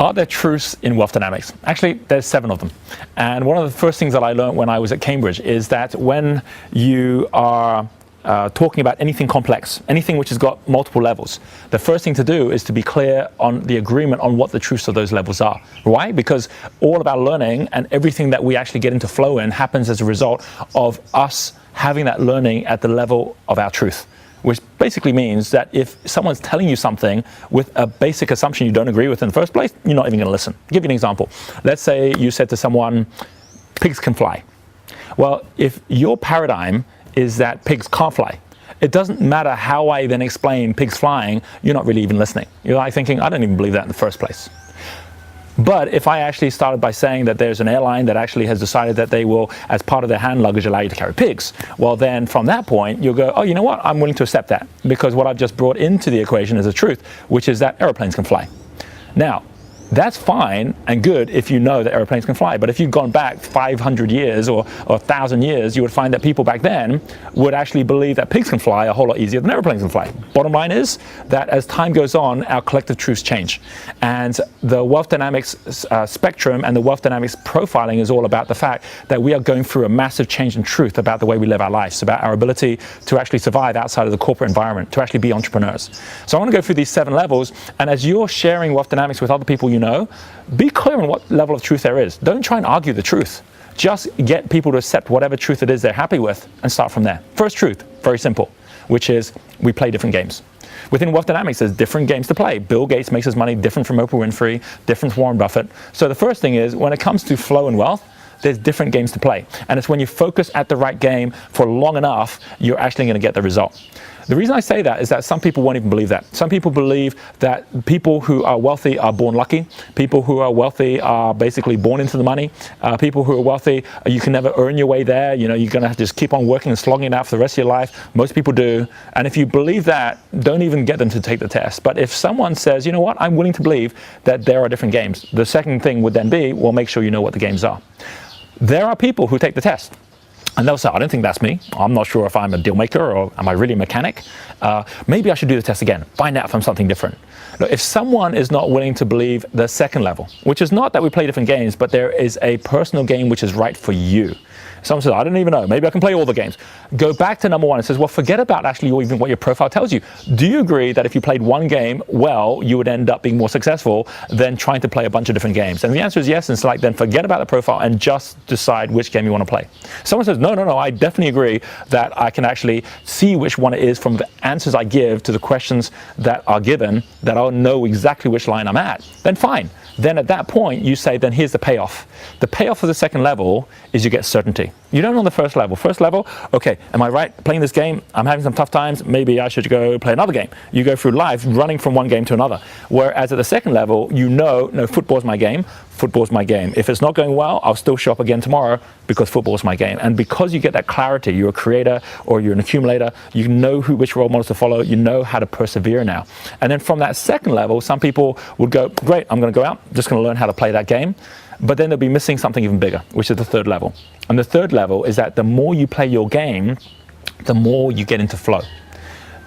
Are there truths in wealth dynamics? Actually, there's 7 of them. And one of the first things that I learned when I was at Cambridge is that when you are talking about anything complex, anything which has got multiple levels, the first thing to do is to be clear on the agreement on what the truths of those levels are. Why? Because all of our learning and everything that we actually get into flow in happens as a result of us having that learning at the level of our truth. Which basically means that if someone's telling you something with a basic assumption you don't agree with in the first place, you're not even going to listen. I'll give you an example. Let's say you said to someone, pigs can fly. Well, if your paradigm is that pigs can't fly, it doesn't matter how I then explain pigs flying, you're not really even listening. You're like thinking, I don't even believe that in the first place. But if I actually started by saying that there's an airline that actually has decided that they will, as part of their hand luggage, allow you to carry pigs, well then from that point you'll go, oh, you know what, I'm willing to accept that, because what I've just brought into the equation is a truth, which is that aeroplanes can fly. Now, that's fine and good if you know that airplanes can fly. But if you've gone back 500 years or 1,000 years, you would find that people back then would actually believe that pigs can fly a whole lot easier than airplanes can fly. Bottom line is that as time goes on, our collective truths change. And the wealth dynamics spectrum and the wealth dynamics profiling is all about the fact that we are going through a massive change in truth about the way we live our lives, about our ability to actually survive outside of the corporate environment, to actually be entrepreneurs. So I want to go through these 7 levels, and as you're sharing wealth dynamics with other people you know, be clear on what level of truth there is. Don't try and argue the truth. Just get people to accept whatever truth it is they're happy with and start from there. First truth, very simple, which is we play different games. Within wealth dynamics, there's different games to play. Bill Gates makes his money different from Oprah Winfrey, different from Warren Buffett. So the first thing is, when it comes to flow and wealth, there's different games to play. And it's when you focus at the right game for long enough, you're actually going to get the result. The reason I say that is that some people won't even believe that. Some people believe that people who are wealthy are born lucky. People who are wealthy are basically born into the money. People who are wealthy, you can never earn your way there. You know, you're going to have to just keep on working and slogging it out for the rest of your life. Most people do. And if you believe that, don't even get them to take the test. But if someone says, you know what, I'm willing to believe that there are different games, the second thing would then be, well, make sure you know what the games are. There are people who take the test. And they'll say, I don't think that's me. I'm not sure if I'm a deal maker or am I really a mechanic? Maybe I should do the test again, find out if I'm something different. Now, if someone is not willing to believe the second level, which is not that we play different games, but there is a personal game which is right for you. Someone says, I don't even know, maybe I can play all the games. Go back to number 1 and says, well, forget about actually even what your profile tells you. Do you agree that if you played one game well, you would end up being more successful than trying to play a bunch of different games? And the answer is yes, and it's like, then forget about the profile and just decide which game you want to play. Someone says, no, I definitely agree that I can actually see which one it is from the answers I give to the questions that are given, that I'll know exactly which line I'm at. Then fine. Then at that point, you say, then here's the payoff. The payoff of the second level is you get certainty. You don't on the first level. First level, okay, am I right playing this game? I'm having some tough times. Maybe I should go play another game. You go through life running from one game to another. Whereas at the second level, you know, no, football's my game. Football's my game. If it's not going well, I'll still show up again tomorrow because football's my game. And because you get that clarity, you're a creator or you're an accumulator, you know which role models to follow, you know how to persevere now. And then from that second level, some people would go, great, I'm going to go out, just going to learn how to play that game. But then they'll be missing something even bigger, which is the third level. And the third level is that the more you play your game, the more you get into flow.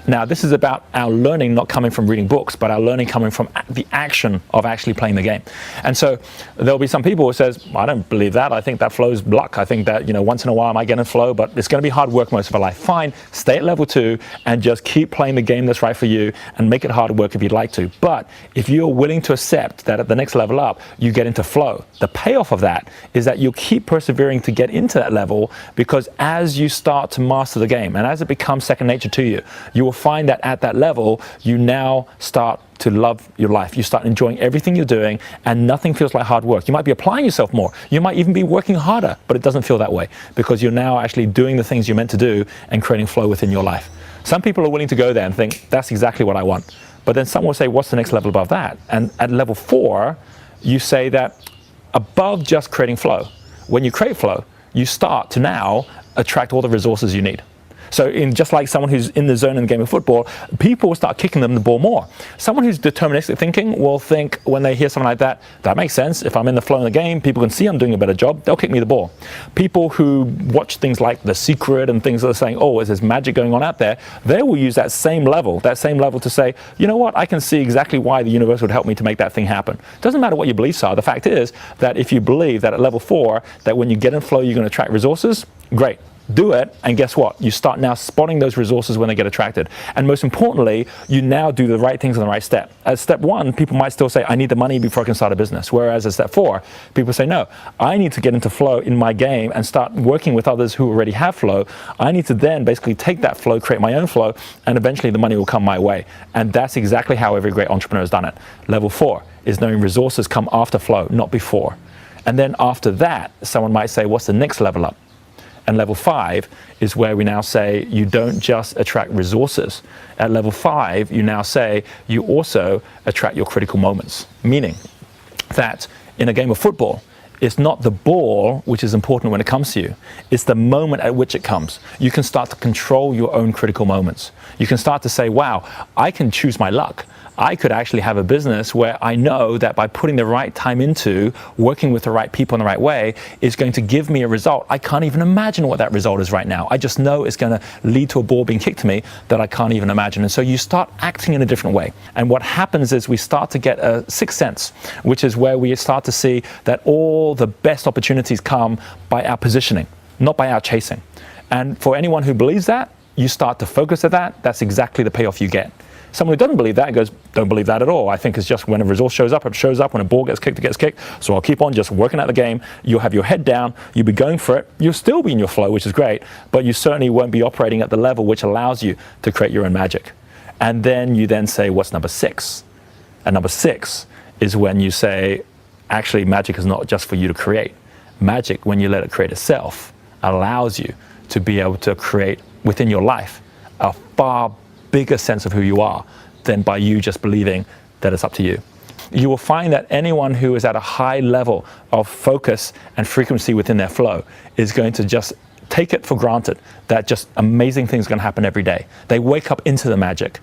Now, this is about our learning not coming from reading books, but our learning coming from the action of actually playing the game. And so there'll be some people who says, I don't believe that. I think that flow's luck. I think that, you know, once in a while I might get in flow, but it's going to be hard work most of our life. Fine, stay at level 2 and just keep playing the game that's right for you and make it hard work if you'd like to. But if you're willing to accept that at the next level up, you get into flow, the payoff of that is that you'll keep persevering to get into that level, because as you start to master the game and as it becomes second nature to you, you will find that at that level, you now start to love your life. You start enjoying everything you're doing and nothing feels like hard work. You might be applying yourself more. You might even be working harder, but it doesn't feel that way because you're now actually doing the things you're meant to do and creating flow within your life. Some people are willing to go there and think, that's exactly what I want. But then someone will say, what's the next level above that? And at level 4, you say that above just creating flow, when you create flow, you start to now attract all the resources you need. So just like someone who's in the zone in the game of football, people will start kicking them the ball more. Someone who's deterministic thinking will think when they hear something like that, that makes sense. If I'm in the flow of the game, people can see I'm doing a better job, they'll kick me the ball. People who watch things like The Secret and things that are saying, oh, there's magic going on out there, they will use that same level to say, you know what, I can see exactly why the universe would help me to make that thing happen. Doesn't matter what your beliefs are. The fact is that if you believe that at level 4, that when you get in flow, you're going to attract resources, great. Do it, and guess what? You start now spotting those resources when they get attracted. And most importantly, you now do the right things in the right step. At step 1, people might still say, I need the money before I can start a business. Whereas at step 4, people say, no, I need to get into flow in my game and start working with others who already have flow. I need to then basically take that flow, create my own flow, and eventually the money will come my way. And that's exactly how every great entrepreneur has done it. Level 4 is knowing resources come after flow, not before. And then after that, someone might say, what's the next level up? And level 5 is where we now say you don't just attract resources. At level 5, you now say you also attract your critical moments. Meaning that in a game of football, it's not the ball which is important when it comes to you. It's the moment at which it comes. You can start to control your own critical moments. You can start to say, wow, I can choose my luck. I could actually have a business where I know that by putting the right time into working with the right people in the right way is going to give me a result. I can't even imagine what that result is right now. I just know it's going to lead to a ball being kicked to me that I can't even imagine. And so you start acting in a different way. And what happens is we start to get a sixth sense, which is where we start to see that all the best opportunities come by our positioning, not by our chasing. And for anyone who believes that, you start to focus at that, that's exactly the payoff you get. Someone who doesn't believe that goes, don't believe that at all. I think it's just when a resource shows up, it shows up. When a ball gets kicked, it gets kicked. So I'll keep on just working at the game. You'll have your head down. You'll be going for it. You'll still be in your flow, which is great. But you certainly won't be operating at the level which allows you to create your own magic. And then you then say, what's number 6? And number 6 is when you say, actually, magic is not just for you to create. Magic, when you let it create itself, allows you to be able to create within your life a far bigger sense of who you are than by you just believing that it's up to you. You will find that anyone who is at a high level of focus and frequency within their flow is going to just take it for granted that just amazing things are going to happen every day. They wake up into the magic.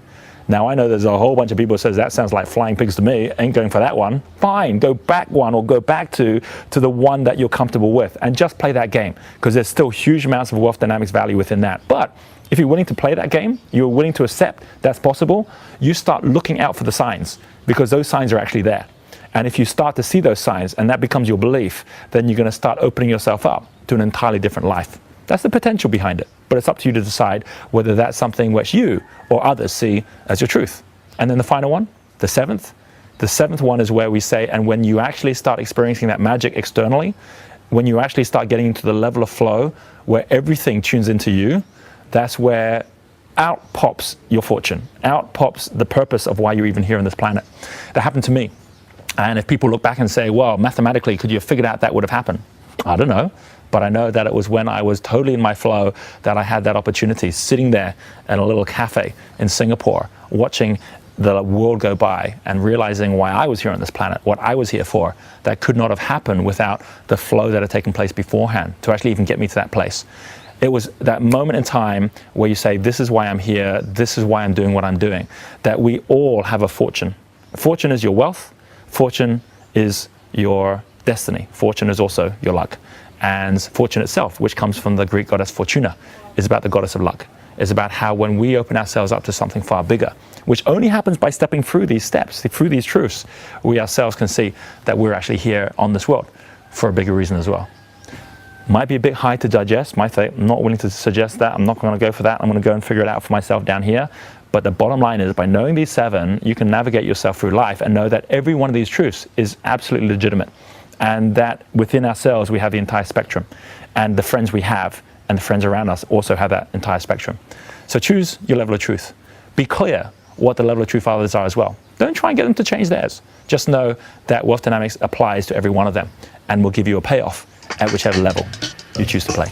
Now, I know there's a whole bunch of people who says that sounds like flying pigs to me, ain't going for that one. Fine, go back one or go back to the one that you're comfortable with and just play that game, because there's still huge amounts of wealth dynamics value within that. But if you're willing to play that game, you're willing to accept that's possible, you start looking out for the signs, because those signs are actually there. And if you start to see those signs and that becomes your belief, then you're going to start opening yourself up to an entirely different life. That's the potential behind it. But it's up to you to decide whether that's something which you or others see as your truth. And then the final one, the seventh one is where we say, and when you actually start experiencing that magic externally, when you actually start getting into the level of flow where everything tunes into you, that's where out pops your fortune. Out pops the purpose of why you're even here on this planet. That happened to me. And if people look back and say, well, mathematically, could you have figured out that would have happened? I don't know. But I know that it was when I was totally in my flow that I had that opportunity, sitting there in a little cafe in Singapore, watching the world go by and realizing why I was here on this planet, what I was here for. That could not have happened without the flow that had taken place beforehand to actually even get me to that place. It was that moment in time where you say, this is why I'm here, this is why I'm doing what I'm doing, that we all have a fortune. Fortune is your wealth, fortune is your destiny, fortune is also your luck. And fortune itself, which comes from the Greek goddess Fortuna, is about the goddess of luck. It's about how when we open ourselves up to something far bigger, which only happens by stepping through these steps, through these truths, we ourselves can see that we're actually here on this world for a bigger reason as well. Might be a bit high to digest. Might say, I'm not willing to suggest that. I'm not going to go for that. I'm going to go and figure it out for myself down here. But the bottom line is, by knowing these 7, you can navigate yourself through life and know that every one of these truths is absolutely legitimate. And that within ourselves, we have the entire spectrum. And the friends we have and the friends around us also have that entire spectrum. So choose your level of truth. Be clear what the level of truth others are as well. Don't try and get them to change theirs. Just know that wealth dynamics applies to every one of them and will give you a payoff at whichever level you choose to play.